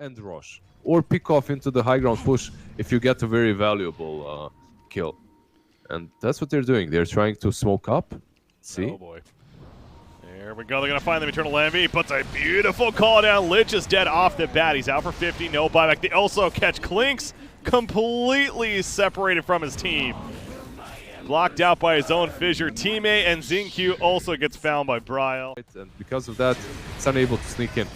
and rush, or pick off into the high ground push if you get a very valuable kill. And that's what they're doing. They're trying to smoke up. See? Oh boy. There we go. They're going to find the Eternal Envy. Puts a beautiful call down. Lich is dead off the bat. He's out for 50. No buyback. They also catch Clinks completely separated from his team. Blocked out by his own Fissure teammate, and Xingqiu also gets found by Bryle. And because of that, it's unable to sneak in.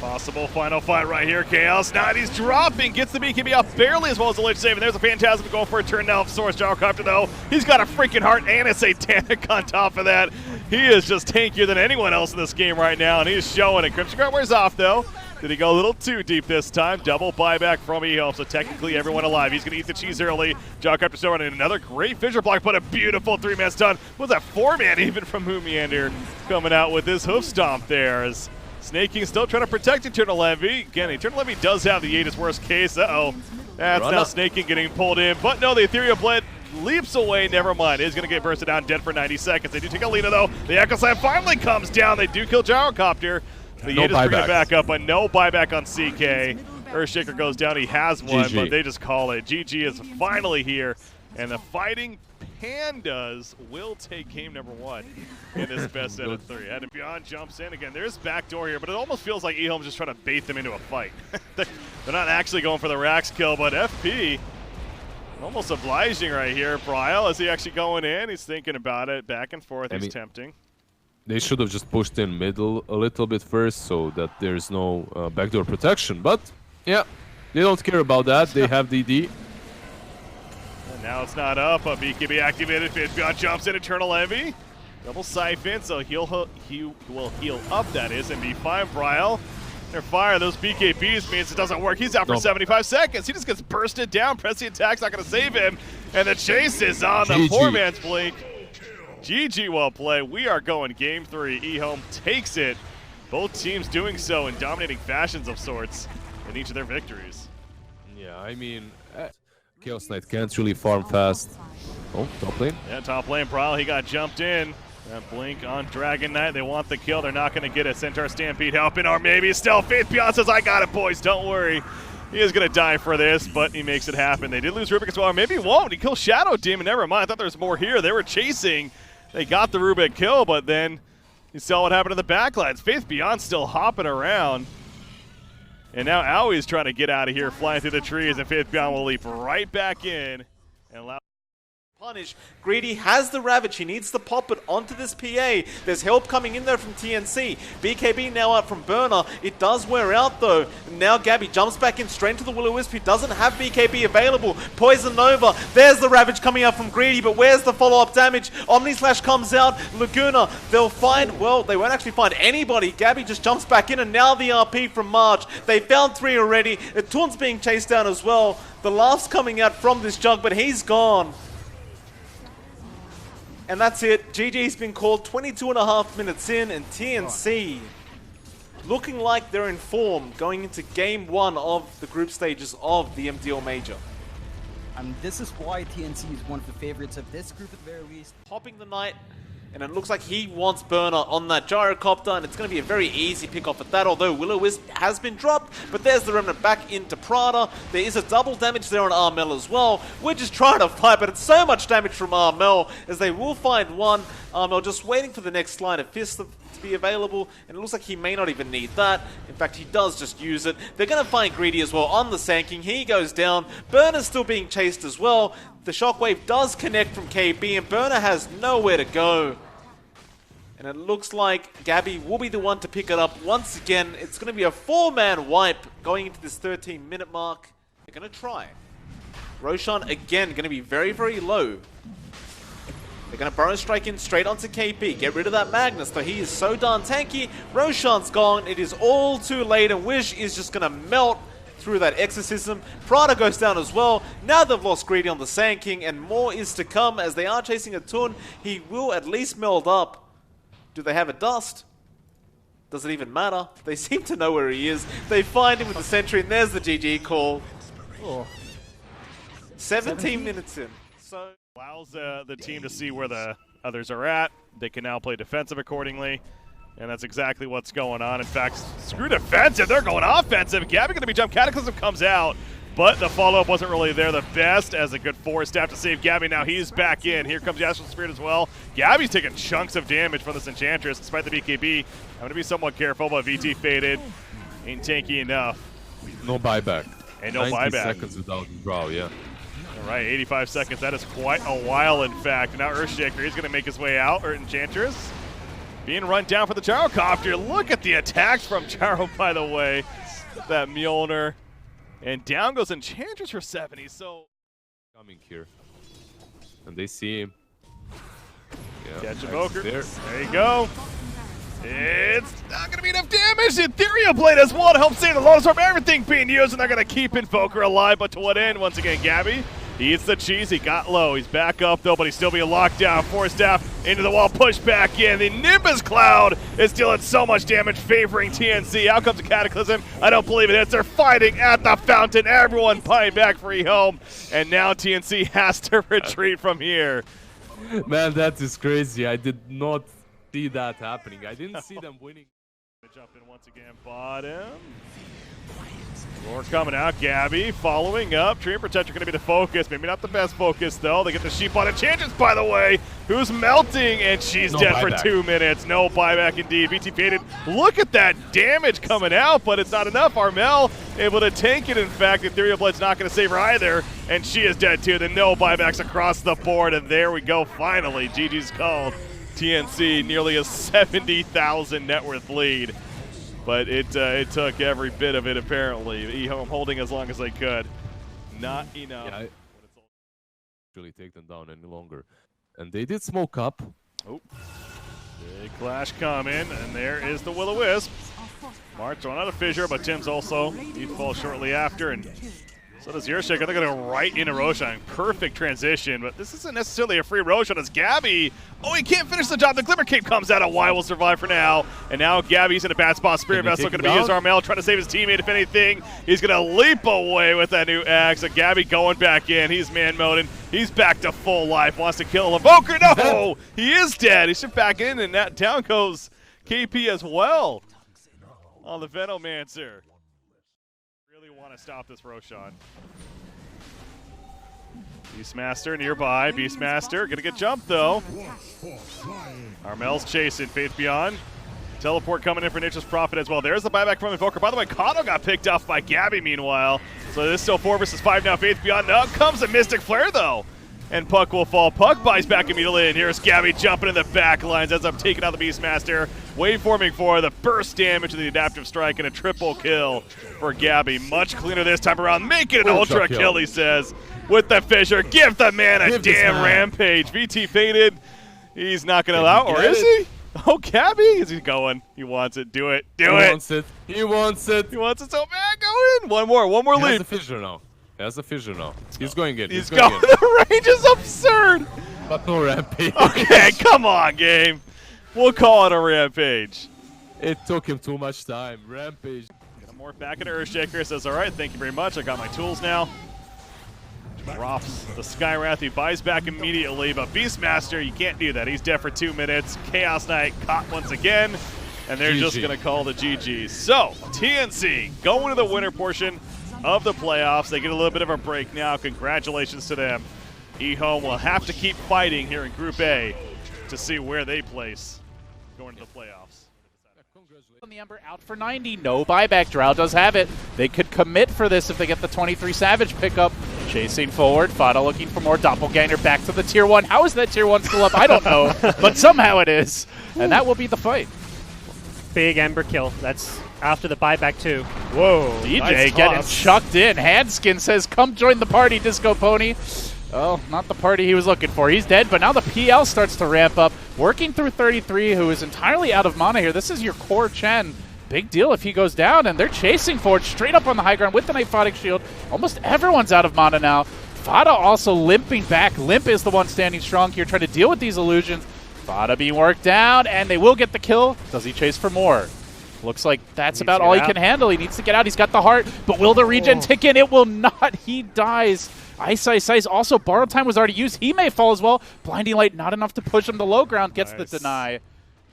Possible final fight right here. Chaos Knight, he's dropping, gets the BKB off barely as well as the Lich save, and there's a Phantasm going for a turn now of Source Gyrocopter though. He's got a freaking heart and a Satanic on top of that. He is just tankier than anyone else in this game right now, and he's showing it. Crimson Guard wears off though. Did he go a little too deep this time? Double buyback from eHome, so technically everyone alive. He's going to eat the cheese early. Gyrocopter still running another great Fissure block, but a beautiful three-man stun. Was that four-man even from Moomiander coming out with his hoof stomp there. As Snaking still trying to protect Eternal Envy. Again, Eternal Envy does have the Aegis worst case. Uh-oh. That's now Snaking getting pulled in. But no, the Ethereal Blade leaps away. Never mind. Is going to get bursted down dead for 90 seconds. They do take a lead, though. The Echo Slam finally comes down. They do kill Gyrocopter. The Aegis bringing it back up, but no buyback on CK. Earthshaker goes down. He has one, GG. But they just call it. GG is finally here. And the Fighting Pandas will take game number 1 in this best out of 3. And Beyond jumps in again. There's backdoor here, but it almost feels like eHome's just trying to bait them into a fight. They're not actually going for the Rax kill, but FP almost obliging right here. Bryle, is he actually going in? He's thinking about it. Back and forth. He's tempting. They should have just pushed in middle a little bit first so that there's no backdoor protection. But, yeah, they don't care about that. They have DD. And now it's not up. A BKB activated. Beyond jumps in. Eternal Envy. Double siphon, so he will heal up, that is, and be fine. Bryle. They're fire. Those BKBs means it doesn't work. He's out for 75 seconds. He just gets bursted down. Press the attack's not going to save him. And the chase is on the poor man's blink. GG, well played. We are going game 3. eHome takes it. Both teams doing so in dominating fashions of sorts in each of their victories. Yeah, I mean, Chaos Knight can't really farm fast. Oh, top lane. Yeah, top lane. Bryle, he got jumped in. That blink on Dragon Knight. They want the kill. They're not going to get it. Centaur Stampede helping, or maybe still. Faith Beyond says, I got it, boys. Don't worry. He is going to die for this, but he makes it happen. They did lose Rubik as well. Or maybe he won't. He kills Shadow Demon. Never mind. I thought there was more here. They were chasing. They got the Rubik kill, but then you saw what happened to the backlines. Faith Beyond still hopping around. And now Aui's trying to get out of here, flying through the trees, and Faith Beyond will leap right back in and allow. Punish. Greedy has the Ravage. He needs to pop it onto this PA. There's help coming in there from TNC. BKB now out from Burner. It does wear out though. Now Gabby jumps back in straight into the Will-O-Wisp. He doesn't have BKB available. Poison Nova. There's the Ravage coming out from Greedy, but where's the follow-up damage? Omni Slash comes out. Laguna, they'll find, well, they won't actually find anybody. Gabby just jumps back in, and now the RP from March. They found 3 already. Tun's being chased down as well. The laugh's coming out from this Jug, but he's gone. And that's it. GG's been called 22.5 minutes in, and TNC looking like they're in form going into game 1 of the group stages of the MDL Major. This is why TNC is one of the favorites of this group at the very least. Popping the Knight, and it looks like he wants Burner on that Gyrocopter, and it's going to be a very easy pick off at that, although Will-O-Wisp has been dropped, but there's the Remnant back into Prada. There is a double damage there on Armel as well. We're just trying to fight, but it's so much damage from Armel, as they will find one. Armel just waiting for the next line of Fist to be available, and it looks like he may not even need that. In fact, he does just use it. They're going to find Greedy as well on the Sand King. He goes down. Burner's still being chased as well. The Shockwave does connect from KB, and Burner has nowhere to go. And it looks like Gabby will be the one to pick it up once again. It's going to be a 4-man wipe going into this 13-minute mark. They're going to try. Roshan, again, going to be very, very low. They're going to Burrow Strike in straight onto KP. Get rid of that Magnus, though he is so darn tanky. Roshan's gone. It is all too late, and Wish is just going to melt through that Exorcism. Prada goes down as well. Now they've lost Greedy on the Sand King, and more is to come as they are chasing a Tun. He will at least meld up. Do they have a dust? Does it even matter? They seem to know where he is. They find him with the sentry, and there's the GG call. Oh. 17 minutes in. So allows the team to see where the others are at. They can now play defensive accordingly. And that's exactly what's going on. In fact, screw defensive. They're going offensive. Gabby going to be jumped. Cataclysm comes out, but the follow-up wasn't really there the best as a good force staff to save Gabby. Now he's back in. Here comes Astral Spirit as well. Gabby's taking chunks of damage from this Enchantress despite the BKB. I'm going to be somewhat careful, but VT faded. Ain't tanky enough. No buyback. And no 90 buyback. seconds without draw, yeah. All right, 85 seconds. That is quite a while, in fact. And now Earthshaker, he's going to make his way out, or Enchantress. Being run down for the Gyrocopter. Look at the attacks from Gyro, by the way. That Mjolnir. And down goes Enchantress for 70. So Coming here. And they see him. Yeah, catch Evoker. there. There you go. It's not going to be enough damage. Ethereal Blade as well to help save the Lotus Orb. Everything being used, and they're going to keep Invoker alive. But to what end? Once again, Gabby. He eats the cheese. He got low. He's back up, though, but he's still being locked down. Force staff into the wall, push back in. The Nimbus Cloud is dealing so much damage, favoring TNC. Out comes the Cataclysm. I don't believe it hits. They're fighting at the fountain. Everyone pine back for home. And now TNC has to retreat from here. Man, that is crazy. I did not see that happening. I didn't see them winning. Jump in once again, bottom. Roar coming out, Gabby following up. Treant Protector going to be the focus. Maybe not the best focus, though. They get the sheep on Enchantress, by the way, who's melting, and she's No dead buyback. for 2 minutes. No buyback indeed. VT faded. Look at that damage coming out, but it's not enough. Armel able to tank it. In fact, Ethereal Blade's not going to save her either, and she is dead too. Then no buybacks across the board, and there we go. Finally, GG's called. TNC nearly a 70,000 net worth lead. But it took every bit of it, apparently. eHome holding as long as they could. Not enough. Yeah, really take them down any longer. And they did smoke up. Oh. Big clash coming, and there is the Will-O-Wisp. March throwing out a fissure, but Tim's also. He falls shortly after, and so does Earthshaker. They're going to go right into Roshan. Perfect transition, but this isn't necessarily a free Roshan as Gabby. Oh, he can't finish the job. The Glimmer Cape comes out. Y will survive for now. And now Gabby's in a bad spot. Spirit Vessel going to be his Armel, trying to save his teammate. If anything, he's going to leap away with that new axe. And Gabby going back in. He's man-moding. He's back to full life. Wants to kill Evoker. No! He is dead. He should back in, and that down goes KP as well on the Venomancer. Really want to stop this Roshan. Beastmaster nearby. Beastmaster gonna get jumped though. Armel's chasing. Faith Beyond. Teleport coming in for Nature's Prophet as well. There's the buyback from Invoker. By the way, Kato got picked off by Gabby meanwhile. So this is still 4 versus 5 now. Faith Beyond. Up comes a Mystic Flare though. And Puck will fall. Puck buys back immediately, and here's Gabby jumping in the back lines as I'm taking out the Beastmaster. Waveforming for the burst damage of the Adaptive Strike and a triple kill for Gabby. Much cleaner this time around. Make it an ultra kill, he says. With the fissure. Give the man a damn rampage. VT faded. He's not going to allow, or is he? Oh, Gabby? Is he going? He wants it. Do it. Do it. He wants it. He wants it. He wants it so bad. Go in. One more He lead. has a fissure now. He has a fissure now. He's going in. He's going. The range is absurd. But no rampage. Okay, come on, game. We'll call it a rampage. It took him too much time. Rampage. Gonna morph back into Earthshaker. Says, all right, thank you very much. I got my tools now. Drops the Skywrath. He buys back immediately, but Beastmaster, you can't do that. He's dead for 2 minutes. Chaos Knight caught once again, and they're just going to call the GG. So, TNC going to the winner portion of the playoffs. They get a little bit of a break now. Congratulations to them. eHome will have to keep fighting here in Group A to see where they place going to the playoffs. On the Ember out for 90, no buyback. Drow does have it. They could commit for this if they get the 23 Savage pickup. Chasing forward, Fada looking for more Doppelganger back to the tier 1. How is that tier 1 still up? I don't know, but somehow it is. And that will be the fight. Big Ember kill. That's after the buyback too. Whoa. DJ nice getting toss. chucked in. Handskin says, come join the party, Disco Pony. Oh, not the party he was looking for. He's dead, but now the PL starts to ramp up. Working through 33, who is entirely out of mana here. This is your core Chen. Big deal if he goes down, and they're chasing forward straight up on the high ground with the Nyphotic Shield. Almost everyone's out of mana now. Fada also limping back. Limp is the one standing strong here, trying to deal with these illusions. Fada being worked down, and they will get the kill. Does he chase for more? Looks like that's about all he can handle. He needs to get out. He's got the heart, but will the regen tick in? It will not. He dies. Ice. Also, Borrowed Time was already used. He may fall as well. Blinding Light not enough to push him to low ground. Gets the deny.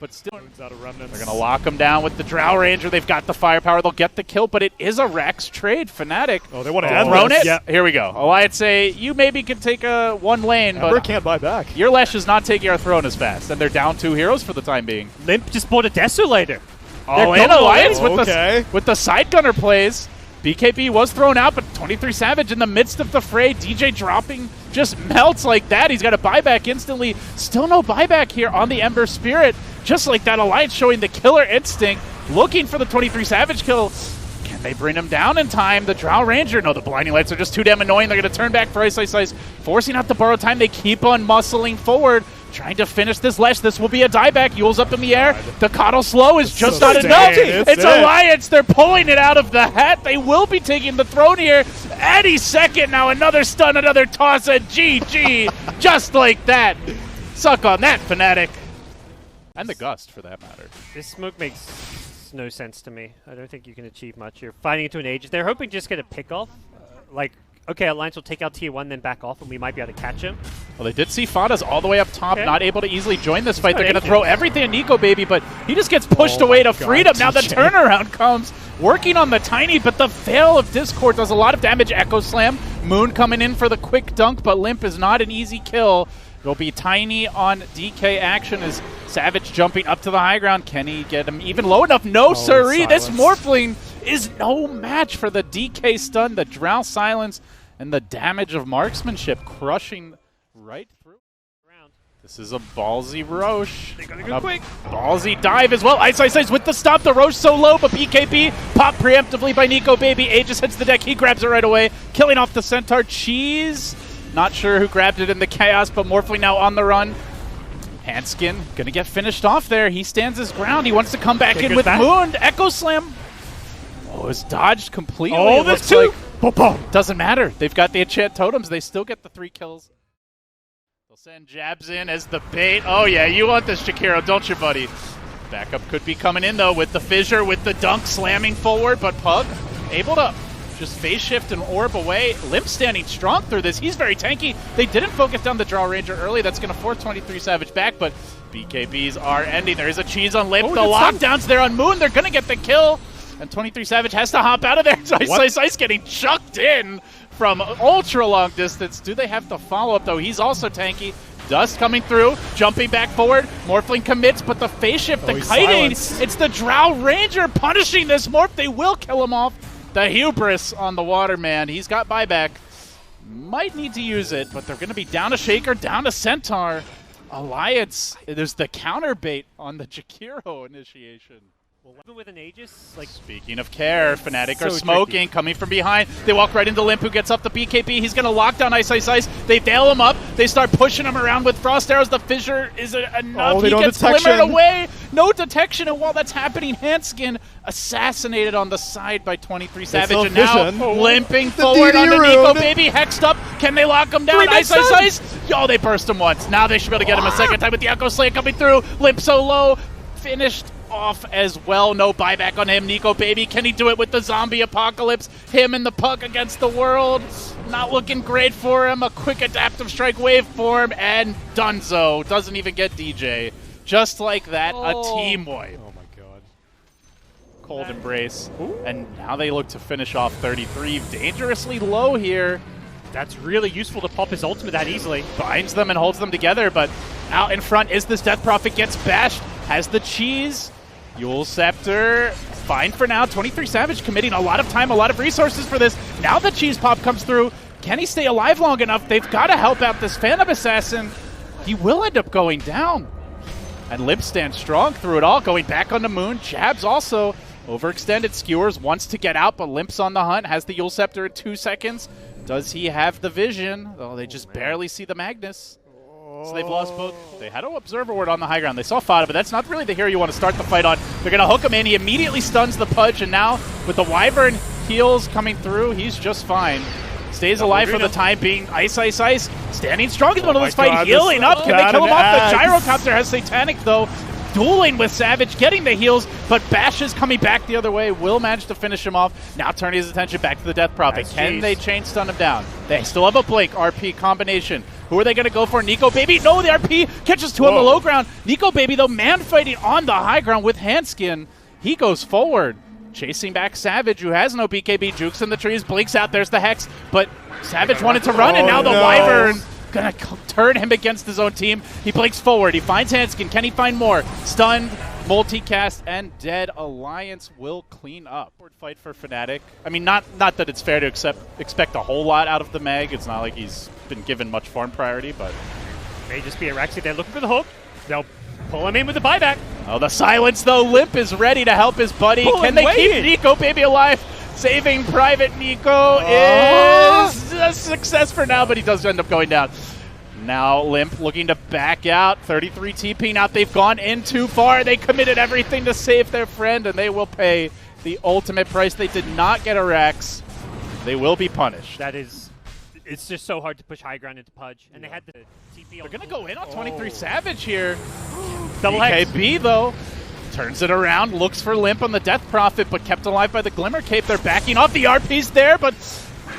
but still. Out of remnants. They're going to lock him down with the Drow Ranger. They've got the firepower. They'll get the kill, but it is a Rex trade. Fnatic. Oh, they want to end thrown this. it. Yeah. Here we go. Oh, I'd say you maybe can take a one lane, Ember but can't buy back. your Lesh is not taking our throne as fast, and they're down 2 heroes for the time being. Limp just bought a Desolator. Oh, They're and going Alliance away. with the side gunner plays. BKB was thrown out, but 23 Savage in the midst of the fray. DJ dropping just melts like that. He's got a buyback instantly. Still no buyback here on the Ember Spirit. Just like that, Alliance showing the killer instinct, looking for the 23 Savage kill. Can they bring him down in time? The Drow Ranger, no, the Blinding Lights are just too damn annoying. They're going to turn back for Ice Ice Ice, forcing out the borrow time. They keep on muscling forward, trying to finish this Lesh. This will be a dieback. Yule's up in the air. The Coddle Slow is just so not enough. sad. It's Alliance. They're pulling it out of the hat. They will be taking the throne here any second now. Another stun, another toss, and GG. Just like that. Suck on that, Fnatic. And the Gust, for that matter. This smoke makes no sense to me. I don't think you can achieve much. You're fighting into an Aegis. They're hoping to just get a pick off. Okay, Alliance will take out tier 1, then back off, and we might be able to catch him. Well, they did see Fada's all the way up top, Okay. not able to easily join this fight. They're going to Aegis. throw everything at Nico Baby, but he just gets pushed Oh away my to God, freedom. Now the TJ. turnaround comes, working on the Tiny, but the Veil of Discord does a lot of damage. Echo Slam, Moon coming in for the quick dunk, but Limp is not an easy kill. It'll be Tiny on DK action as Savage jumping up to the high ground. Can he get him even low enough? No, siree. This Morphling is no match for the DK stun, the Drow Silence, and the damage of marksmanship crushing right through. This is a ballsy Roche. They gotta go quick. Ballsy dive as well. Ice Ice Ice with the stop. The Roche so low, but BKB popped preemptively by Nico Baby. Aegis hits the deck. He grabs it right away, killing off the Centaur. Cheese. Not sure who grabbed it in the chaos, but Morphling now on the run. Hanskin gonna get finished off there. He stands his ground. He wants to come back in with Moon. Echo Slam. Oh, it's dodged completely. Oh, It there's looks two. like doesn't matter. They've got the enchant totems. They still get the 3 kills. They'll send jabs in as the bait. Oh yeah, you want this, Shakiro, don't you, buddy? Backup could be coming in though with the fissure, with the dunk slamming forward, but Pug able to just phase shift and orb away. Limp standing strong through this. He's very tanky. They didn't focus down the Drow Ranger early. That's going to force 23 Savage back, but BKBs are ending. There is a cheese on Limp. The lockdown's there on Moon. They're going to get the kill. And 23 Savage has to hop out of there. Ice getting chucked in from ultra long distance. Do they have the follow-up, though? He's also tanky. Dust coming through, jumping back forward. Morphling commits, but the phase shift, the kiting. It's the Drow Ranger punishing this Morph. They will kill him off. The hubris on the Waterman. He's got buyback. Might need to use it, but they're going to be down a Shaker, down a Centaur. Alliance, there's the counter bait on the Jakiro initiation. Well, even with an Aegis, like, Speaking of care, Fnatic So are smoking, tricky. coming from behind. They walk right into Limp, who gets up the BKB. He's going to lock down Ice Ice Ice. They bail him up. They start pushing him around with Frost Arrows. The fissure is enough. He gets glimmered away. No detection, and while that's happening, Hanskin assassinated on the side by 23 Savage. And now limping forward onto Nico Baby. Hexed up. Can they lock him down? Ice Ice Ice. Yo, they burst him once. Now they should be able to get him a second time with the Echo Slam coming through. Limp so low. Finished off as well. No buyback on him. Nico Baby, can he do it with the zombie apocalypse? Him and the Pug against the world. Not looking great for him. A quick adaptive strike waveform, and Dunzo doesn't even get DJ. Just like that, a team wipe. oh my god. Cold embrace. And now they look to finish off 33. Dangerously low here. That's really useful to pop his ultimate that easily. Binds them and holds them together, but out in front is this Death Prophet, gets bashed, has the cheese. Yule Scepter, fine for now. 23 Savage committing a lot of time, a lot of resources for this. Now the cheese pop comes through. Can he stay alive long enough? They've got to help out this Phantom Assassin. He will end up going down. And Limp stands strong through it all, going back on the Moon. Jabs also overextended. Skewers wants to get out, but Limp's on the hunt. Has the Yule Scepter at 2 seconds. Does he have the vision? Oh, they just barely see the Magnus. So they've lost both. They had an Observer Ward on the high ground. They saw Fada, but that's not really the hero you want to start the fight on. They're going to hook him in. He immediately stuns the Pudge, and now with the Wyvern heals coming through, he's just fine. Stays alive for the time being. Ice Ice Ice standing strong in the middle of this fight, healing up. Can they kill him off? The Gyrocopter has Satanic, though. Dueling with Savage, getting the heals, but Bash is coming back the other way. Will manage to finish him off. Now turning his attention back to the Death Prophet. Can they chain stun him down? They still have a Blink RP combination. Who are they going to go for? Nico Baby? No, the RP catches two on the low ground. Nico Baby, though, man fighting on the high ground with Handskin. He goes forward, chasing back Savage, who has no BKB. Jukes in the trees, blinks out. There's the Hex, but Savage wanted to run, and now the Wyvern gonna turn him against his own team. He blinks forward. He finds Handskin. Can he find more? Stunned, multicast, and dead. Alliance will clean up. Fight for Fnatic. I mean, not that it's fair to expect a whole lot out of the Mag. It's not like he's been given much farm priority, but May just be a Rexy. They're looking for the hook. They'll pull him in with the buyback. Oh, the silence, though. Limp is ready to help his buddy. Can they keep Nico Baby alive? Saving Private Nico is a success for now, but he does end up going down. Now Limp looking to back out. 33 TPing out. They've gone in too far. They committed everything to save their friend, and they will pay the ultimate price. They did not get a Rex. They will be punished. That is, it's just so hard to push high ground into Pudge, and they had the TP. They're gonna go in on 23 Savage here. Double Hex. BKB though turns it around, looks for Limp on the Death Prophet, but kept alive by the Glimmer Cape. They're backing off. The RP's there, but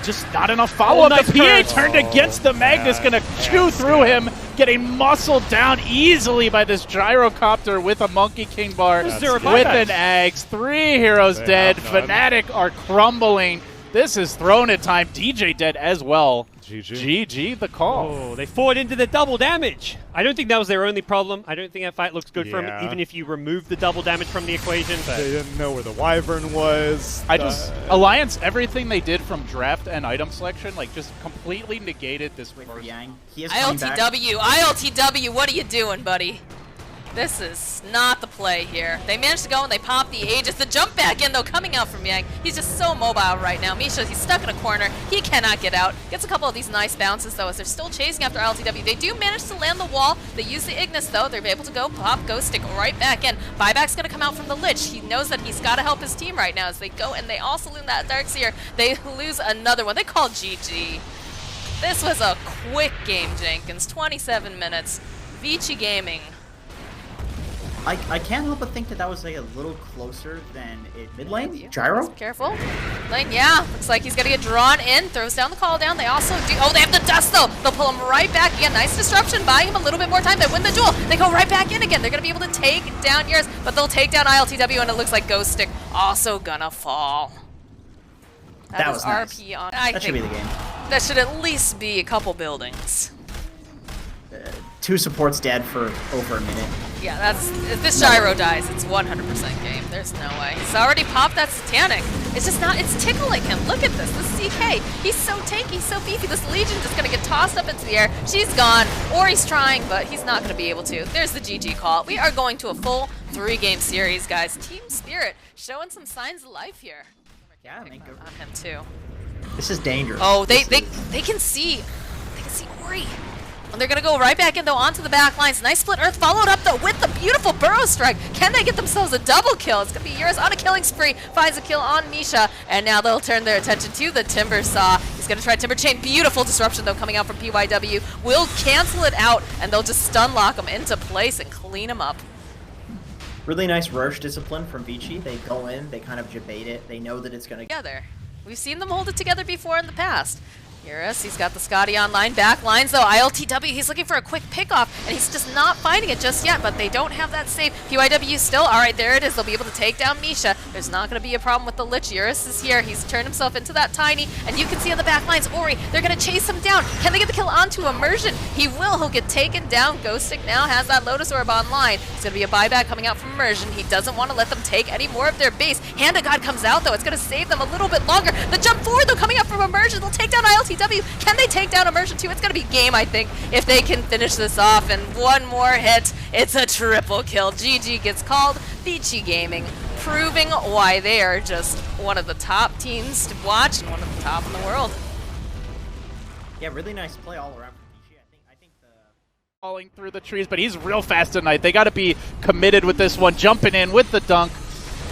just not enough follow-up. Nice The PA turned against the Magnus, gonna chew through him, getting muscled down easily by this Gyrocopter with a Monkey King bar, with an Axe. 3 heroes dead. Fnatic are crumbling. This is Throne time. DJ dead as well. GG the call. Oh, they fought into the double damage. I don't think that was their only problem. I don't think that fight looks good for them, even if you remove the double damage from the equation. But they didn't know where the Wyvern was. Alliance, everything they did from draft and item selection, like, just completely negated this first. Yang. ILTW, what are you doing, buddy? This is not the play here. They managed to go and they pop the Aegis. The jump back in, though, coming out from Yang. He's just so mobile right now. Misha, he's stuck in a corner. He cannot get out. Gets a couple of these nice bounces, though, as they're still chasing after ILTW. They do manage to land the wall. They use the Ignis, though. They're able to go pop, Ghost Stick right back in. Buyback's going to come out from the Lich. He knows that he's got to help his team right now as they go, and they also lose that Darkseer. They lose another one. They call GG. This was a quick game, Jenkins. 27 minutes. Vici Gaming. I can't help but think that was like a little closer than it mid lane. Gyro? Careful. Lane, yeah. Looks like he's going to get drawn in. Throws down the call down. They also do. Oh, they have the dust, though. They'll pull him right back again. Nice disruption. Buying him a little bit more time. They win the duel. They go right back in again. They're going to be able to take down yours, but they'll take down ILTW, and it looks like Ghost Stick also going to fall. That was nice. RP on. That should be the game. That should at least be a couple buildings. 2 supports dead for over a minute. Yeah, that's if this Gyro dies, it's 100% game. There's no way. He's already popped that Satanic. It's just not, it's tickling him. Look at this. This CK. He's so tanky, so beefy. This Legion just going to get tossed up into the air. She's gone, or he's trying, but he's not going to be able to. There's the GG call. We are going to a full 3-game series, guys. Team Spirit showing some signs of life here. Yeah, I mean, on him too. This is dangerous. Oh, they can see Ori. And they're going to go right back in, though, onto the back lines. Nice split earth, followed up, though, with the beautiful Burrow Strike. Can they get themselves a double kill? It's going to be Eurus on a killing spree. Finds a kill on Misha. And now they'll turn their attention to the Timber Saw. He's going to try Timber Chain. Beautiful disruption, though, coming out from PYW. Will cancel it out, and they'll just stun lock him into place and clean him up. Really nice Roche discipline from Vici. They go in, they kind of debate it. They know that it's going to... Together. We've seen them hold it together before in the past. Eurus, he's got the Scotty online. Back lines, though. ILTW, he's looking for a quick pickoff, and he's just not finding it just yet, but they don't have that save. PYW still, all right, there it is. They'll be able to take down Misha. There's not going to be a problem with the Lich. Eurus is here. He's turned himself into that Tiny, and you can see on the back lines, Ori, they're going to chase him down. Can they get the kill onto Immersion? He will. He'll get taken down. Ghost Stick now has that Lotus Orb online. It's going to be a buyback coming out from Immersion. He doesn't want to let them take any more of their base. Hand of God comes out, though. It's going to save them a little bit longer. The jump forward, though, coming out from Immersion. They'll take down ILTW. Can they take down Immersion too? It's going to be game, I think, if they can finish this off. And one more hit, it's a triple kill. GG gets called. Vici Gaming proving why they are just one of the top teams to watch and one of the top in the world. Yeah, really nice play all around. I think the... Falling through the trees, but he's real fast tonight. They got to be committed with this one. Jumping in with the dunk.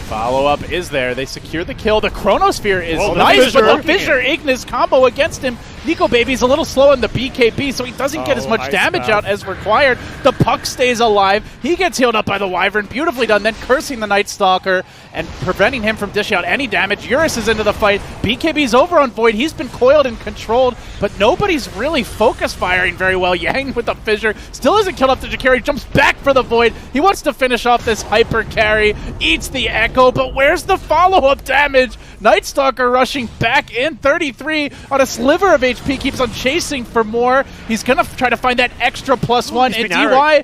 Follow-up is there. They secure the kill. The Chronosphere is nice, but the Fissure Ignis combo against him Nico Baby's a little slow on the BKB, so he doesn't get as much damage out as required. The puck stays alive. He gets healed up by the Wyvern. Beautifully done, then cursing the Night Stalker and preventing him from dishing out any damage. Eurus is into the fight. BKB's over on Void. He's been coiled and controlled, but nobody's really focus firing very well. Yang with the fissure still isn't killed up to Jakari. Jumps back for the Void. He wants to finish off this hyper carry. Eats the Echo, but where's the follow-up damage? Night Stalker rushing back in. 33 on a sliver of HP. Keeps on chasing for more. He's going to try to find that extra +1. And DY,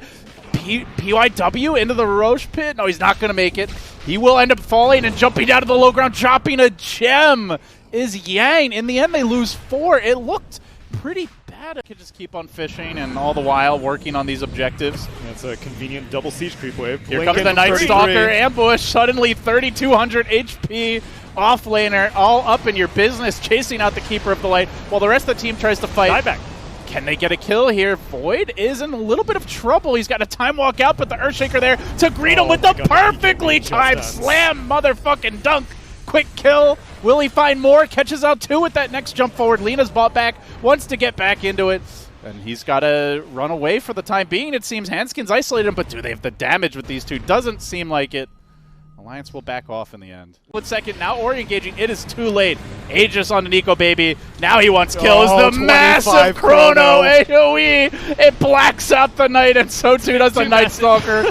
PYW into the Roche pit. No, he's not going to make it. He will end up falling and jumping down to the low ground, dropping a gem. Is Yang. In the end, they lose 4. It looked pretty bad. I could just keep on fishing and all the while working on these objectives. That's a convenient double siege creep wave. Here comes the Night Stalker ambush. Suddenly 3,200 HP. Off laner, all up in your business, chasing out the Keeper of the Light while the rest of the team tries to fight. Dieback. Can they get a kill here? Void is in a little bit of trouble. He's got a time walk out, but the Earthshaker there to greet him with the perfectly timed slam motherfucking dunk. Quick kill. Will he find more? Catches out 2 with that next jump forward. Lena's bought back, wants to get back into it. And he's got to run away for the time being, it seems. Handskin's isolated him, but do they have the damage with these two? Doesn't seem like it. Alliance will back off in the end. 1 second, now Ori engaging. It is too late. Aegis on the Nico Baby. Now he wants kills. The massive chrono AoE. It blacks out the Knight, and so too does the Night Stalker.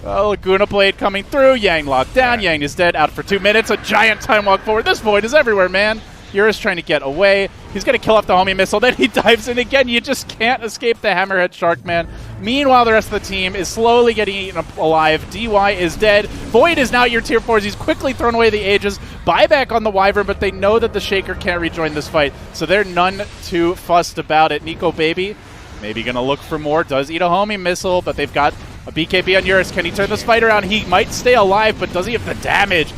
Laguna Blade coming through. Yang locked down. Yang is dead. Out for 2 minutes. A giant time walk forward. This Void is everywhere, man. Eurus trying to get away. He's going to kill off the homie missile. Then he dives in again. You just can't escape the Hammerhead Sharkman. Meanwhile, the rest of the team is slowly getting eaten up alive. DY is dead. Void is now at your tier 4s. He's quickly thrown away the Aegis. Buyback on the Wyvern, but they know that the Shaker can't rejoin this fight, so they're none too fussed about it. Nico Baby maybe going to look for more. Does eat a homie missile, but they've got a BKB on Eurus. Can he turn this fight around? He might stay alive, but does he have the damage?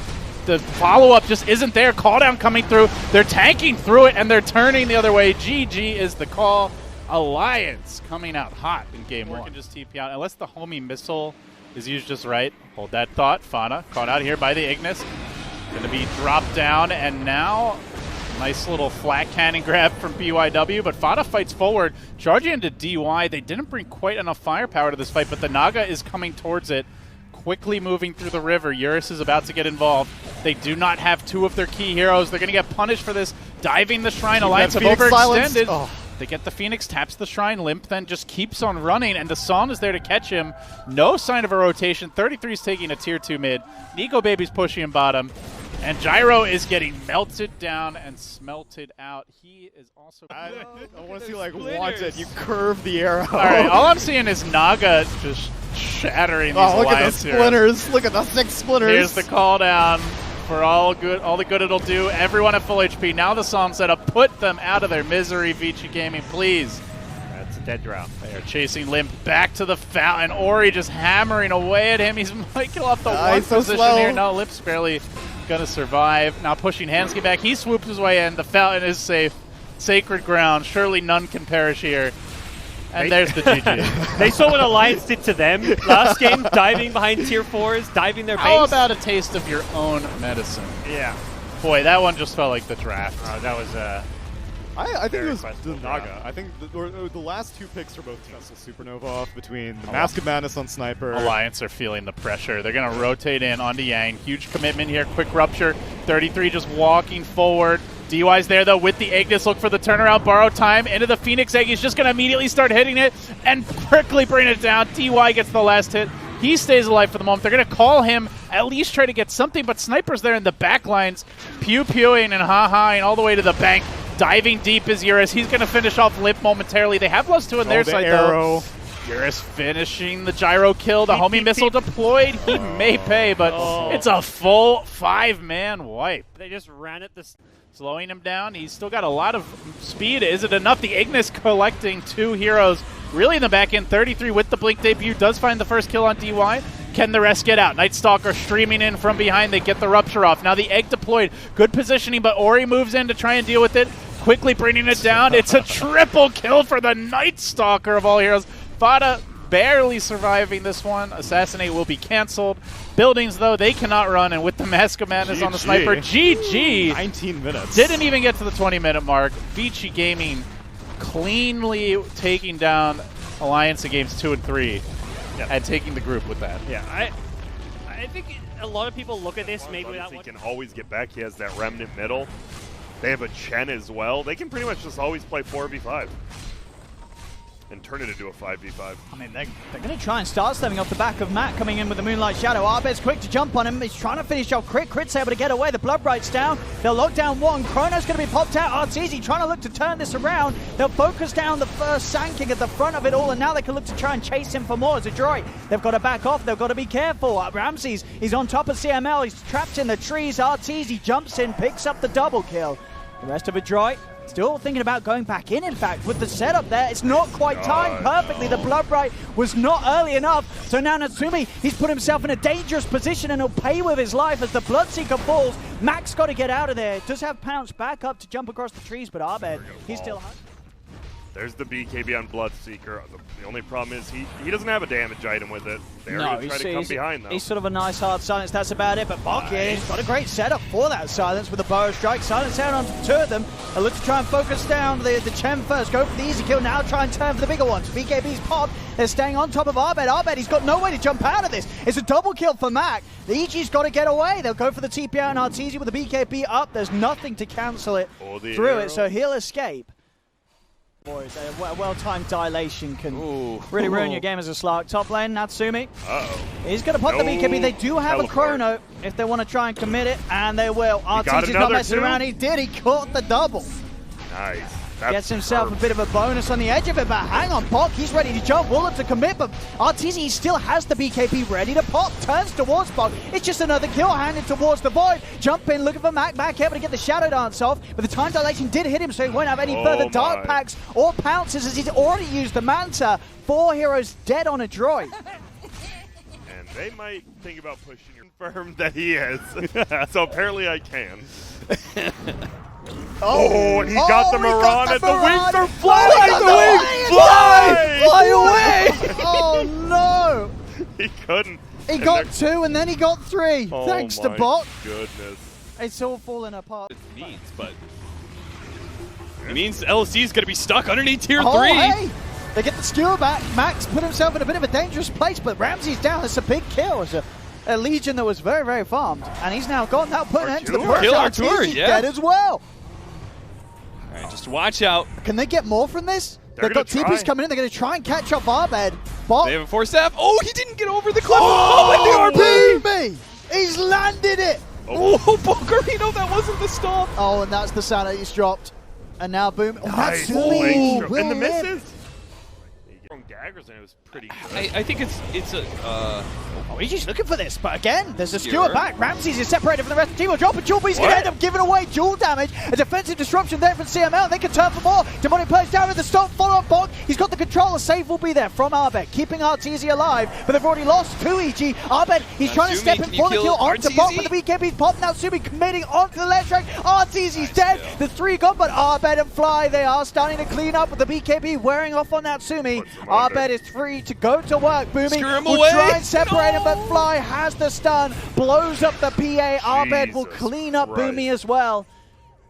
The follow-up just isn't there. Call down coming through. They're tanking through it, and they're turning the other way. GG is the call. Alliance coming out hot in game 1. Can just TP out, unless the homie missile is used just right. Hold that thought. Fauna caught out here by the Ignis. Going to be dropped down, and now nice little flat cannon grab from BYW, but Fauna fights forward, charging into DY. They didn't bring quite enough firepower to this fight, but the Naga is coming towards it. Quickly moving through the river. Eurus is about to get involved. They do not have 2 of their key heroes. They're going to get punished for this. Diving the Shrine. Alliance have overextended. Oh. They get the Phoenix, taps the Shrine. Limp then just keeps on running, and the Son is there to catch him. No sign of a rotation. 33 is taking a tier 2 mid. Nico Baby's pushing him bottom. And Gyro is getting melted down and smelted out. He is also... I want to see, like, Wanted. You curve the arrow. All right, all I'm seeing is Naga just shattering these look at the splinters. Here. Look at the 6 splinters. Here's the call down for all the good it'll do. Everyone at full HP. Now the song set up. Put them out of their misery, Vici Gaming, please. That's a dead drop. They are chasing Limp back to the fountain. Ori just hammering away at him. He's might kill off the one so position slow. here. No, Limp's barely gonna survive. Now pushing Hansky back. He swoops his way in. The fountain is safe. Sacred ground. Surely none can perish here. And there's the GG. They saw what Alliance did to them last game, diving behind tier 4s, diving their base. How about a taste of your own medicine? Yeah. Boy, that one just felt like the draft. That was I think it was questionable the draft. Naga. I think the last 2 picks are both Vessel Supernova off between the Mask of Madness on Sniper. Alliance are feeling the pressure. They're going to rotate in onto Yang. Huge commitment here. Quick rupture. 33 just walking forward. DY's there, though, with the Ignis. Look for the turnaround. Borrow time into the Phoenix Egg. He's just going to immediately start hitting it and quickly bring it down. DY gets the last hit. He stays alive for the moment. They're going to call him, at least try to get something, but Sniper's there in the back lines. Pew-pewing and ha-haing all the way to the bank. Diving deep is Eurus. He's going to finish off Limp momentarily. They have +2 on their side, arrow. though. Eurus finishing the gyro kill. The homie missile deployed. He may pay, but it's a full 5-man wipe. They just ran at this. Slowing him down. He's still got a lot of speed. Is it enough? The Ignis collecting 2 heroes really in the back end. 33 with the Blink debut. Does find the first kill on DY. Can the rest get out? Night Stalker streaming in from behind. They get the rupture off. Now the egg deployed. Good positioning, but Ori moves in to try and deal with it. Quickly bringing it down. It's a triple kill for the Night Stalker of all heroes. Fada barely surviving this one. Assassinate will be canceled. Buildings, though, they cannot run, and with the Mask of Madness on the Sniper, GG. 19 minutes. Didn't even get to the 20-minute mark. Vici Gaming cleanly taking down Alliance in games 2 and 3 and taking the group with that. Yeah, I think a lot of people look at this maybe without He can always get back. He has that remnant middle. They have a Chen as well. They can pretty much just always play 4v5 and turn it into a 5v5. I mean, they're going to try and start stemming off the back of Matt coming in with the Moonlight Shadow. Arbed's quick to jump on him. He's trying to finish off Crit. Crit's able to get away. The Blood Bright's down. They'll lock down one. Chrono's going to be popped out. Arteezy trying to look to turn this around. They'll focus down the first Sanking at the front of it all, and now they can look to try and chase him for more as a droid. They've got to back off. They've got to be careful. Ramses, he's on top of CML. He's trapped in the trees. Arteezy jumps in, picks up the double kill. The rest of Adroit still thinking about going back in fact, with the setup there. It's not quite timed perfectly. The Blood Bright was not early enough. So now Natsumi, he's put himself in a dangerous position and he'll pay with his life as the Bloodseeker falls. Max got to get out of there. Does have Pounce back up to jump across the trees, but Arbed, he's still... There's the BKB on Bloodseeker. The only problem is he doesn't have a damage item with it. They're going to try to come behind, though. He's sort of a nice hard silence, that's about it. But Bok here, he's got a great setup for that silence with a bow strike. Silence out on two of them. They look to try and focus down the Chen first. Go for the easy kill, now try and turn for the bigger ones. BKB's popped. They're staying on top of Arbed. Arbed, he's got no way to jump out of this. It's a double kill for Mac. The EG's got to get away. They'll go for the TP out and Arteezy with the BKB up. There's nothing to cancel it through it, so he'll escape. Boys, a well-timed dilation can really ruin your game as a Slark. Top lane, Natsumi. He's going to pop the BKB. They do have a Chrono if they want to try and commit it, and they will. Arteezy's not messing around. He did. He caught the double. Nice. Gets himself a bit of a bonus on the edge of it, but hang on, Bok, he's ready to jump, will look to commit, but Arteezy still has the BKB ready to pop, turns towards Bok. It's just another kill handed towards the void. Jump in, looking for Mac, back able to get the Shadow Dance off, but the time dilation did hit him, so he won't have any further Dark Packs or Pounces as he's already used the Manta. 4 heroes dead on a droid. And they might think about pushing you. Confirmed that he is. So apparently I can. And he got the Moran at the wings are flying! Fly away! Oh no! He couldn't. He got 2 and then he got 3. Thanks to Bok. Goodness. It's all falling apart. It means, but it means LSD is going to be stuck underneath tier 3. Hey! They get the skewer back. Max put himself in a bit of a dangerous place, but Ramsey's down. It's a big kill. It's a Legion that was very, very farmed, and he's now gone. Now putting an end to the push. Arteezy's dead as well. All right, just watch out. Can they get more from this? They've got TPs coming in. They're going to try and catch up Arbed. They have a 4-staff. Oh, he didn't get over the cliff. Oh, the RP! He's landed it. Oh, Bogarino, that wasn't the stop. Oh, and that's the sound that he's dropped. And now Boom. Oh, nice. Natsumi. And the misses. Daggers, and it was pretty good. I think it's a. He's just looking for this, but again, there's a skewer back. Ramses is separated from the rest of the team. Will drop a jewel, but he's going to end up giving away jewel damage. A defensive disruption there from CML. They can turn for more. Demonic plays down with the stop. Follow up Bok. He's got the control. The save will be there from Arbed, keeping Arteezy alive, but they've already lost 2 EG. Arbed, he's trying to step in for the kill onto Bok, but the BKB's popped. Natsumi committing onto the left track. Arteezy's dead. The 3 gone, but Arbed and Fly, they are starting to clean up with the BKB wearing off on Natsumi. Arbed is free to go to work. Boomy will try and separate him, but Fly has the stun, blows up the PA. Arbed will clean up Boomy as well,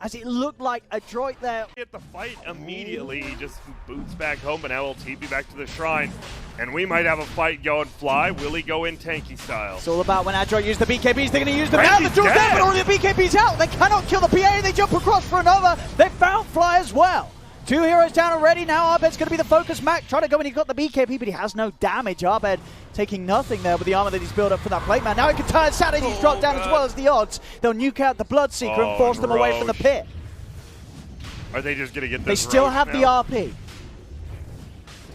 as it looked like a droid there. Get the fight immediately. He just boots back home, but now he'll TP back to the shrine. And we might have a fight going. Fly. Will he go in tanky style? It's all about when Adroit use the BKBs, they're going to use them now. The duel's there, but already the BKB's out. They cannot kill the PA. They jump across for another. They found Fly as well. 2 heroes down already. Now Arbed's going to be the focus. Mac trying to go in. He got the BKB, but he has no damage. Arbed taking nothing there with the armor that he's built up for that plate man. Now he can turn Saturday. He's dropped down as well as the odds. They'll nuke out the Bloodseeker and force them away from the pit. Are they just going to get this? They still have the RP.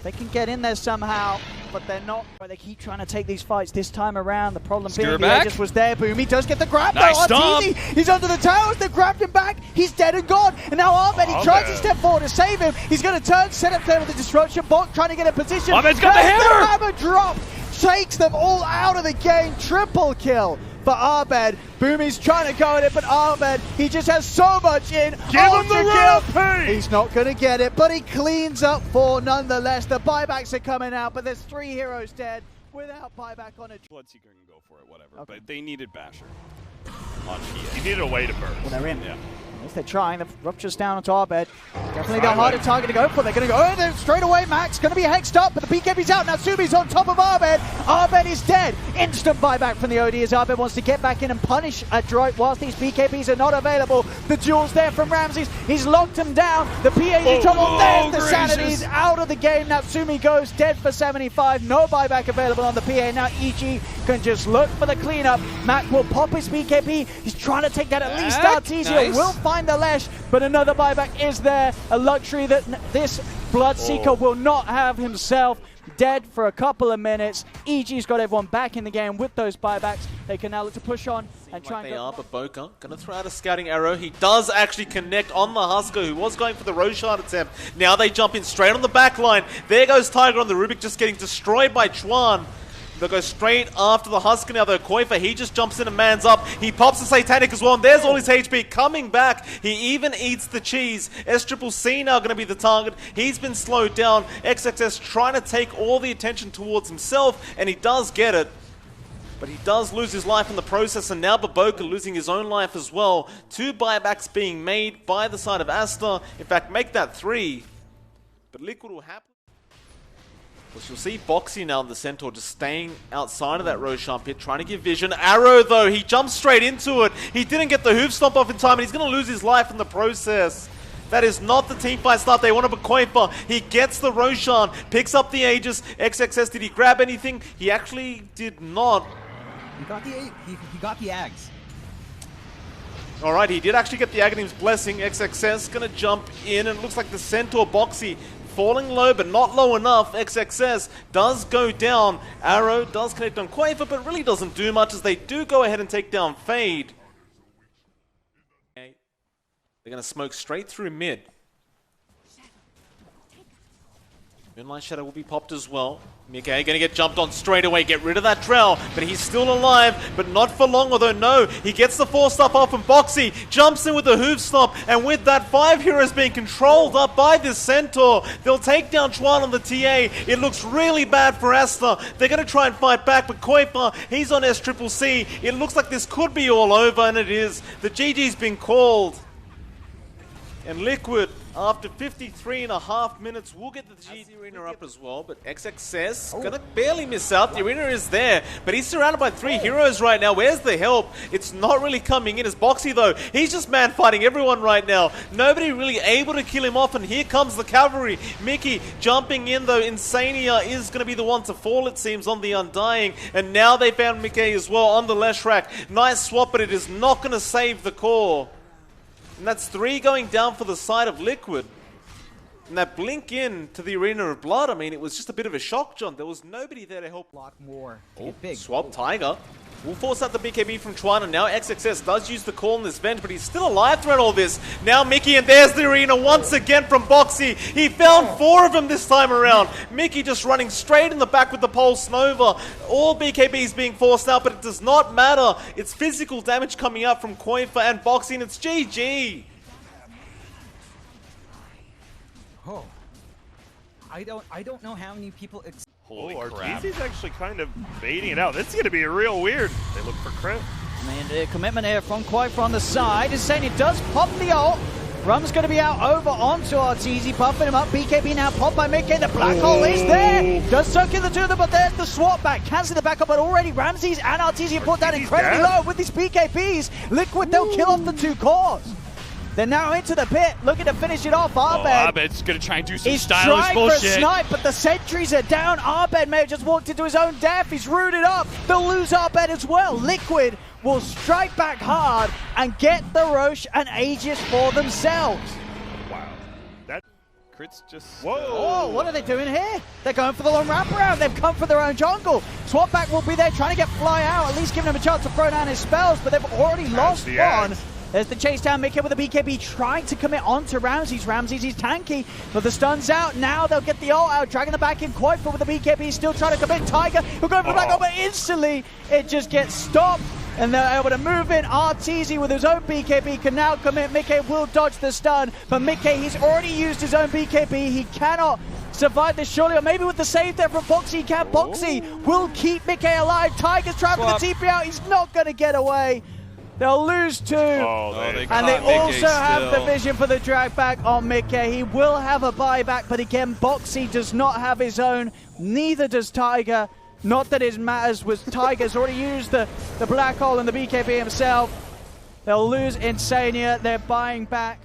They can get in there somehow, but they're not. They keep trying to take these fights this time around. The problem being the Aegis was there. Boomy does get the grab. Nice though. Arteezy, he's under the towers. They grabbed him back. He's dead and gone. And now Arbed, he tries to step forward to save him. He's going to turn, set up there with the disruption. Bok trying to get a position. Arbed's got the hammer. The hammer drop. Takes them all out of the game. Triple kill for Arbed. Boomy's trying to go at it, but Arbed, he just has so much in. Give him the RP! He's not going to get it, but he cleans up 4 nonetheless. The buybacks are coming out, but there's 3 heroes dead without buyback on it. Bloodseeker can go for it, whatever. But they needed Basher on PA. You needed a way to burst. Well, they're in. Yeah. At least they're trying. The rupture's down onto Arbed. Definitely the harder target to go for. They're going to go in there straight away. Max going to be hexed up, but the BKB's out. Now Sumi's on top of Abed. Abed is dead. Instant buyback from the OD as Abed wants to get back in and punish Adroit whilst these BKBs are not available. The duel's there from Ramses. He's locked him down. The PA's in trouble. There's the Sanity's out of the game. Natsumi goes dead for 75. No buyback available on the PA. Now EG can just look for the cleanup. Mac will pop his BKB. He's trying to take that at least Artesia. Will find the Lesh, but another buyback is there. A luxury that this Bloodseeker will not have himself. Dead for a couple of minutes. EG's got everyone back in the game with those buybacks. They can now look to push on and try and go. But Boca gonna throw out a scouting arrow. He does actually connect on the Husker, who was going for the Roshan attempt. Now they jump in straight on the back line. There goes Tiger on the Rubik, just getting destroyed by Chuan. They'll go straight after the Husker now, though. Koifa, he just jumps in and mans up. He pops the Satanic as well, and there's all his HP coming back. He even eats the cheese. SCCC now going to be the target. He's been slowed down. XXS trying to take all the attention towards himself, and he does get it. But he does lose his life in the process, and now Baboka losing his own life as well. 2 buybacks being made by the side of Asta. In fact, make that 3. But Liquid will happen. Well, you'll see Boxy now in the Centaur just staying outside of that Roshan pit, trying to give vision. Arrow, though, he jumps straight into it. He didn't get the hoof stomp off in time, and he's going to lose his life in the process. That is not the teamfight start they want to Bakoifa. He gets the Roshan, picks up the Aegis. XXS, did he grab anything? He actually did not. He got the Ags. Alright, he did actually get the Aghanim's Blessing. XXS going to jump in, and it looks like the Centaur Boxy falling low, but not low enough. XXS does go down. Arrow does connect on Quaver, but really doesn't do much as they do go ahead and take down Fade. They're going to smoke straight through mid. Moonlight Shadow will be popped as well. Mickey going to get jumped on straight away, get rid of that trail, but he's still alive, but not for long, although no, he gets the 4-stop off and Boxy jumps in with the hoof stomp, and with that 5 heroes being controlled up by this Centaur, they'll take down Chuan on the TA. It looks really bad for Asta. They're going to try and fight back, but Koipa, he's on SCCC. It looks like this could be all over, and it is. The GG's been called. And Liquid, after 53.5 minutes, will get the G Arena up as well, but XXS gonna barely miss out. The Arena is there, but he's surrounded by 3 heroes right now. Where's the help? It's not really coming in as Boxy, though. He's just man-fighting everyone right now. Nobody really able to kill him off, and here comes the cavalry. Mickey jumping in, though. Insania is gonna be the one to fall, it seems, on the Undying, and now they found Mickey as well on the Leshrac. Nice swap, but it is not gonna save the core. And that's 3 going down for the side of Liquid. And that blink in to the Arena of Blood, I mean, it was just a bit of a shock, John. There was nobody there to help. A lot more. Big. Swap Tiger. Will force out the BKB from Chuan, and now XXS does use the call in this venge, but he's still alive throughout all this. Now Mickey, and there's the Arena once again from Boxy. He found 4 of them this time around. Mickey just running straight in the back with the Pulse Nova. All BKBs being forced out, but it does not matter. It's physical damage coming out from Koifa and Boxy, and it's GG. Oh. I don't know how many people... Holy crap. Arteezy's actually kind of baiting it out. This is going to be real weird. They look for crit. And a commitment here from Quaifa on the side. Is saying it does pop the ult. Rum's going to be out over onto Arteezy, buffing him up. BKB now popped by Mickey. The black hole is there. Does circle the 2 of them, but there's the swap back. Cancel the backup, but already Ramses and Arteezy have put that incredibly low with these BKBs. Liquid, they'll kill off the 2 cores. They're now into the pit, looking to finish it off. Abed. Abed's going to try and do some stylish bullshit. He's trying for a snipe, but the sentries are down. Abed may have just walked into his own death. He's rooted up. They'll lose Abed as well. Liquid will strike back hard and get the Roche and Aegis for themselves. Wow. That crit's just... Whoa! Oh, what are they doing here? They're going for the long wraparound. They've come for their own jungle. Swapback will be there trying to get Fly out, at least giving him a chance to throw down his spells, but they've already lost one. There's the chase down Mickey with the BKB trying to commit onto Ramses. Ramses, he's tanky, but the stun's out. Now they'll get the ult out, dragging the back in Quaifa with the BKB, still trying to commit. Tiger, who'll go for the back up, but instantly it just gets stopped. And they're able to move in. Arteezy with his own BKB can now commit. Mickey will dodge the stun, but Mickey, he's already used his own BKB. He cannot survive this surely, or maybe with the save there from Boxy, he can. Boxy will keep Mickey alive. Tiger's trying for the TP out. He's not going to get away. They'll lose 2. And they also have the vision for the drag back on Mickey. He will have a buyback, but again, Boxy does not have his own. Neither does Tiger. Not that it matters, was Tiger's already used the black hole and the BKB himself. They'll lose Insania. They're buying back,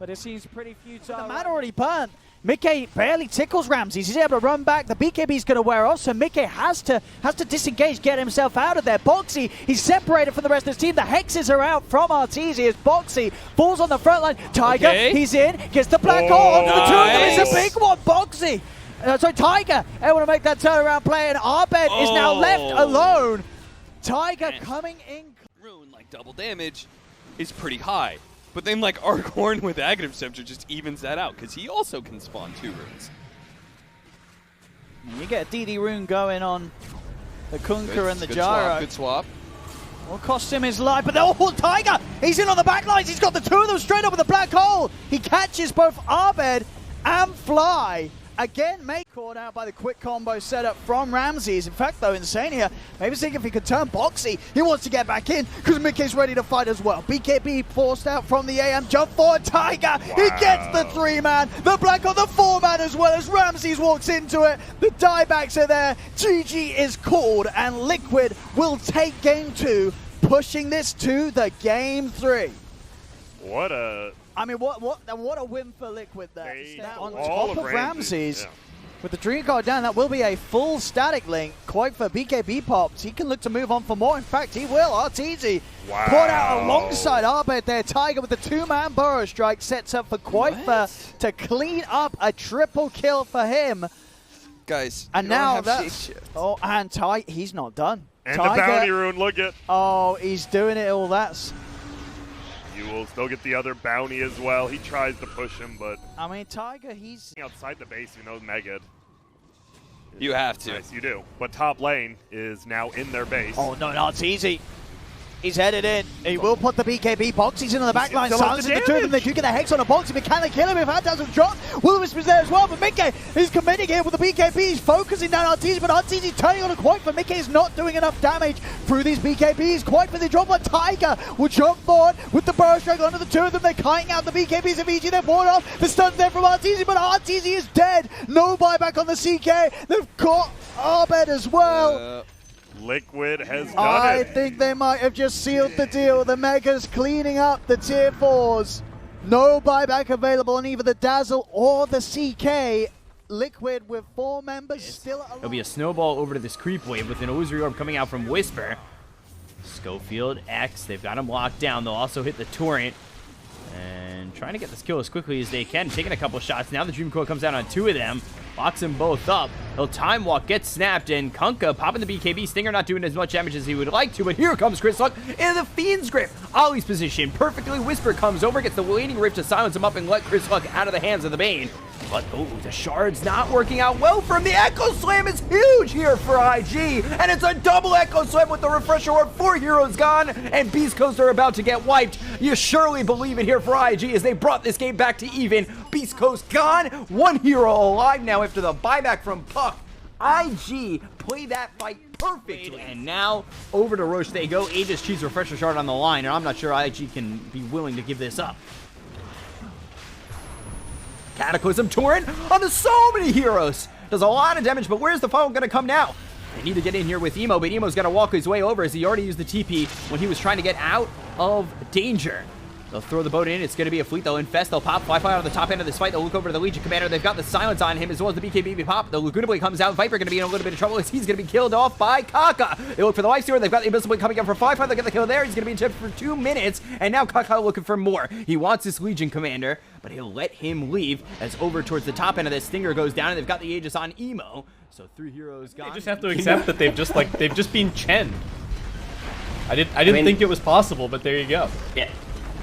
but it seems pretty futile. The man already burnt. Mickey barely tickles Ramses. He's able to run back. The BKB's going to wear off, so Mickey has to disengage, get himself out of there. Boxy, he's separated from the rest of his team. The hexes are out from Arteezy as Boxy falls on the front line. Tiger, he's in, gets the black hole onto the 2 of them. It's a big one. Boxy. Tiger able to make that turnaround play, and Arbed is now left alone. Tiger coming in. Rune, like double damage, is pretty high. But then, like, Arkhorn with Aghanim Scepter just evens that out, because he also can spawn 2 runes. You get a DD rune going on the Kunkka and the Gyro. Good swap. Will cost him his life, but Tiger! He's in on the back lines. He's got the 2 of them straight over the black hole. He catches both Arbed and Fly. Again, caught out by the quick combo setup from Ramses. In fact, though, Insania, maybe seeing if he could turn Boxy. He wants to get back in because Mickey's ready to fight as well. BKB forced out from the AM. Jump forward, Tiger. He gets the 3-man. The black on the 4-man as well as Ramses walks into it. The diebacks are there. GG is called, and Liquid will take game 2, pushing this to the game 3. What a... I mean, what a win for Liquid there. On all top of Ramses. Yeah. With the Dream Card down, that will be a full static link. Quite for BKB Pops. He can look to move on for more. In fact, he will. Arteezy caught out alongside Arbed there. Tiger with the 2-man Burrow Strike sets up for Quaifa to clean up a triple kill for him. Guys, and now that's... Oh, and Tiger, he's not done. And Tiger, the bounty rune, look at... Oh, he's doing it all. That's... You will still get the other bounty as well. He tries to push him, but... I mean, Tiger, he's... outside the base, you know, Megad. You have to. Yes, you do. But top lane is now in their base. Oh, no, it's easy. He's headed in. He will put the BKB box. He's in on the back line. Silencing the 2 of them. They do get the hex on a box. But can they kill him if Phantasm drop? Will-O-Wisp there as well. But Mickey is committing here with the BKB. He's focusing down Arteezy. But Arteezy turning on a Quaifa. Mickey is not doing enough damage through these BKBs. Quaifa, they drop on Tiger. Will jump forward with the Burrow Strike onto the 2 of them. They're kiting out the BKBs immediately. They're pouring off. The stun's there from Arteezy. But Arteezy is dead. No buyback on the CK. They've got Arbed as well. Liquid has done it. I think they might have just sealed the deal. The Megas cleaning up the tier 4s. No buyback available on either the Dazzle or the CK. Liquid with 4 members still alive. There'll be a snowball over to this creep wave with an Illusory Orb coming out from Whisper. Schofield, X, they've got him locked down. They'll also hit the Torrent. And trying to get this kill as quickly as they can, taking a couple shots. Now the Dream Coil comes out on 2 of them, locks them both up. He'll time walk, get snapped, and Kunkka popping the BKB. Stinger not doing as much damage as he would like to, but here comes Chris Luck in the Fiend's Grip. Ollie's position perfectly. Whisper comes over, gets the Waning Rift to silence him up and let Chris Luck out of the hands of the Bane. But, oh, the Shard's not working out well for him. The Echo Slam is huge here for IG, and it's a double Echo Slam with the Refresher Orb. 4 heroes gone, and Beast Coast are about to get wiped. You surely believe it here for IG as they brought this game back to even. Beast Coast gone, 1 hero alive now after the buyback from Puck. IG play that fight perfectly. And now, over to Roche they go. Aegis cheats Refresher Shard on the line, and I'm not sure IG can be willing to give this up. Cataclysm Torrent onto so many heroes. Does a lot of damage, but where's the funnel going to come now? They need to get in here with Emo, but Emo's got to walk his way over as he already used the TP when he was trying to get out of danger. They'll throw the boat in. It's going to be a fleet. They'll infest. They'll pop Fly on the top end of this fight. They'll look over to the Legion Commander. They've got the silence on him as well as the BKB pop. The Laguna Blade comes out. Viper going to be in a little bit of trouble as he's going to be killed off by Kaka. They look for the Lifestealer. They've got the Abyssal Blade coming up for 5. They'll get the kill there. He's going to be in check for 2 minutes. And now Kaka looking for more. He wants this Legion Commander, but he'll let him leave as over towards the top end of this Stinger goes down, and they've got the Aegis on Emo. So 3 heroes gone. They just have to accept that they've just been Chen. I didn't think it was possible, but there you go. Yeah.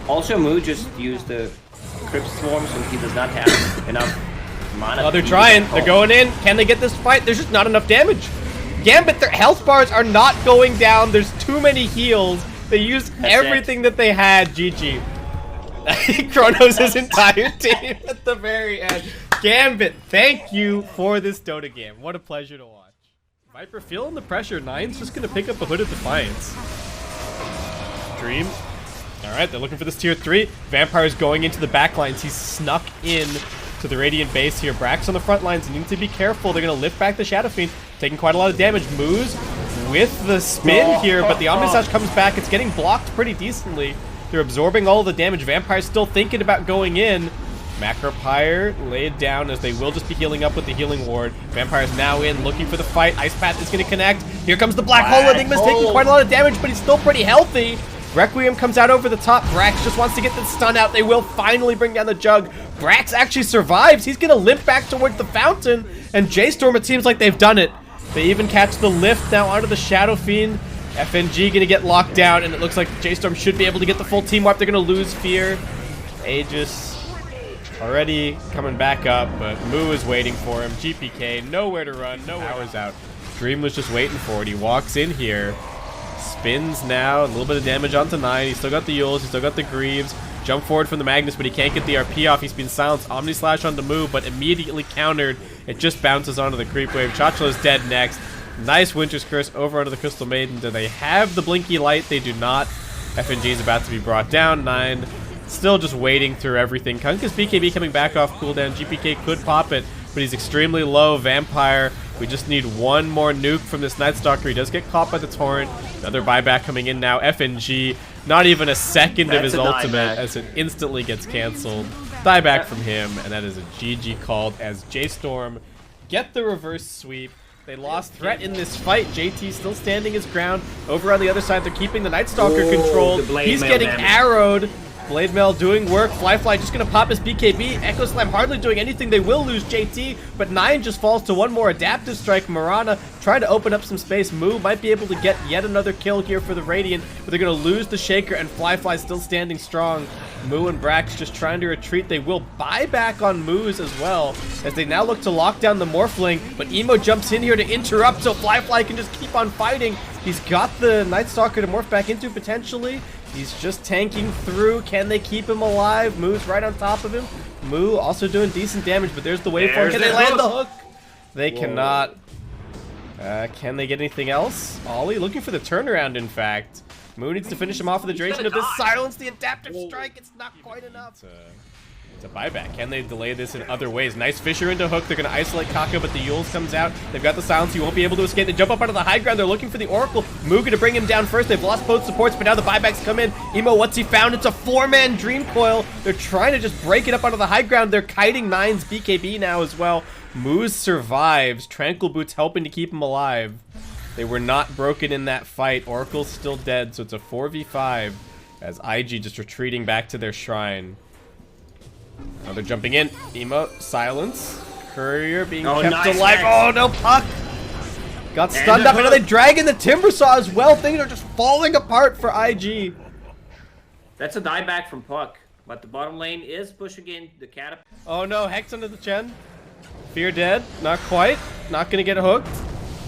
Also, Moo just used the Crypt Swarm, so he does not have enough mana. Oh, they're trying. They're going in. Can they get this fight? There's just not enough damage. Gambit, their health bars are not going down. There's too many heals. They used everything that they had. GG. Chronos' entire team at the very end. Gambit, thank you for this Dota game. What a pleasure to watch. Viper feeling the pressure. Nine's just going to pick up a Hooded Defiance. Dream Alright, they're looking for this tier 3. Vampire's going into the back lines. He's snuck in to the Radiant base here. Brax on the front lines need to be careful. They're going to lift back the Shadow Fiend, taking quite a lot of damage. Moves with the spin here, but the Omnislash comes back. It's getting blocked pretty decently. They're absorbing all the damage. Vampire's still thinking about going in. Macropyre laid down as they will just be healing up with the healing ward. Vampire's now in, looking for the fight. Ice Path is going to connect. Here comes the Black Hole. Enigma's taking quite a lot of damage, but he's still pretty healthy. Requiem comes out over the top. Brax just wants to get the stun out. They will finally bring down the Jug. Brax actually survives. He's going to limp back towards the fountain. And J-Storm, it seems like they've done it. They even catch the lift now onto the Shadow Fiend. FNG going to get locked down, and it looks like J-Storm should be able to get the full team wipe. They're going to lose Fear. Aegis already coming back up, but Moo is waiting for him. GPK, nowhere to run, no hours out. Dream was just waiting for it. He walks in here. Spins now, a little bit of damage onto 9. He's still got the Yules, he's still got the Greaves. Jump forward from the Magnus, but he can't get the RP off. He's been silenced. Omni Slash onto Moo, but immediately countered. It just bounces onto the Creep Wave. Chachala's dead next. Nice Winter's Curse over onto the Crystal Maiden. Do they have the Blinky Light? They do not. FNG is about to be brought down. 9 still just waiting through everything. Kunkka's BKB coming back off cooldown. GPK could pop it, but he's extremely low. Vampire, we just need one more nuke from this Night Stalker. He does get caught by the Torrent. Another buyback coming in now. FNG, not even a second of his ultimate as it instantly gets canceled. Dieback from him, and that is a GG called as J-Storm get the reverse sweep. They lost threat in this fight. JT still standing his ground. Over on the other side, they're keeping the Night Stalker controlled. He's getting arrowed. Blade Mail doing work. Flyfly just going to pop his BKB. Echo Slam hardly doing anything. They will lose JT, but 9 just falls to one more Adaptive Strike. Marana trying to open up some space. Moo might be able to get yet another kill here for the Radiant, but they're going to lose the Shaker, and Flyfly still standing strong. Moo and Brax just trying to retreat. They will buy back on Moos as well, as they now look to lock down the Morphling, but Emo jumps in here to interrupt so Flyfly can just keep on fighting. He's got the Night Stalker to morph back into potentially. He's just tanking through. Can they keep him alive? Moo's right on top of him. Moo also doing decent damage, but there's the waveform. Can they land the hook? They cannot. Can they get anything else? Ollie looking for the turnaround, in fact. Moo needs to finish him off for the duration of this. Silence the Adaptive Strike. It's not quite enough. It's a buyback. Can they delay this in other ways? Nice Fissure into hook. They're going to isolate Kaka, but the Yules comes out. They've got the silence. You won't be able to escape. They jump up onto the high ground. They're looking for the Oracle. Moo going to bring him down first. They've lost both supports, but now the buybacks come in. Emo, what's he found? It's a 4-man Dream Coil. They're trying to just break it up onto the high ground. They're kiting 9's BKB now as well. Moose survives. Tranquil Boots helping to keep him alive. They were not broken in that fight. Oracle's still dead, so it's a 4v5 as IG just retreating back to their shrine. Now they're jumping in. Emo, silence. Courier being kept alive. Oh no, Puck! Got stunned up. And now they drag in the Timber Saw as well. Things are just falling apart for IG. That's a dieback from Puck, but the bottom lane is pushing in the catapult. Oh no, Hex under the Chen. Fear dead. Not quite. Not gonna get hooked.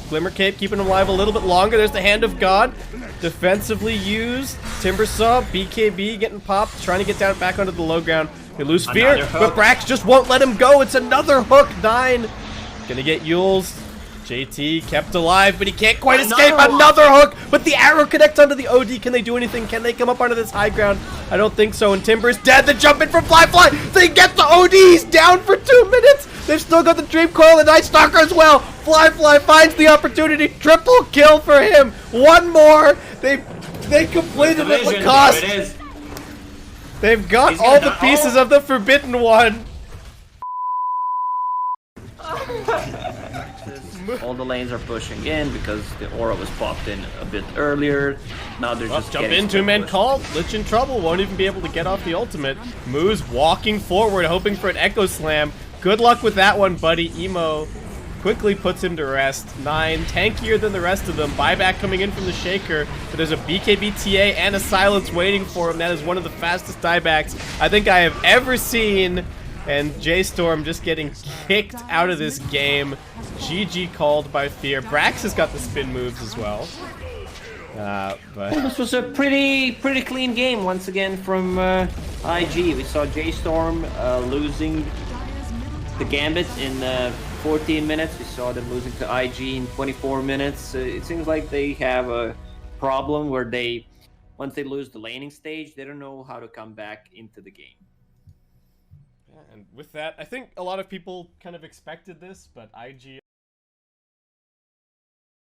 Glimmer Cape keeping him alive a little bit longer. There's the Hand of God. Defensively used. Timber Saw. BKB getting popped. Trying to get down back onto the low ground. They lose Fear, but Brax just won't let him go. It's another hook. 9. Gonna get Yules. JT kept alive, but he can't quite escape. Another hook, but the arrow connects onto the OD. Can they do anything? Can they come up onto this high ground? I don't think so. And Timber's dead. The jump in from Flyfly. They get the OD. He's down for 2 minutes. They've still got the Dream Coil and Night Stalker as well. Flyfly finds the opportunity. Triple kill for him. One more. They completed it at cost. There it is. They've got all the pieces of the Forbidden One. All the lanes are pushing in because the aura was popped in a bit earlier. Now they're just jump in, 2-man call. Lich in trouble. Won't even be able to get off the ultimate. Moo's walking forward, hoping for an Echo Slam. Good luck with that one, buddy. Emo quickly puts him to rest. 9, tankier than the rest of them. Buyback coming in from the Shaker, but there's a BKB TA and a Silence waiting for him. That is one of the fastest diebacks I think I have ever seen. And J-Storm just getting kicked out of this game. GG called by Fear. Brax has got the spin moves as well. But this was a pretty clean game once again from IG. We saw J-Storm losing the Gambit in 14 minutes. We saw them losing to IG in 24 minutes. It seems like they have a problem where they once they lose the laning stage, they don't know how to come back into the game. Yeah, and with that, I think a lot of people kind of expected this, but IG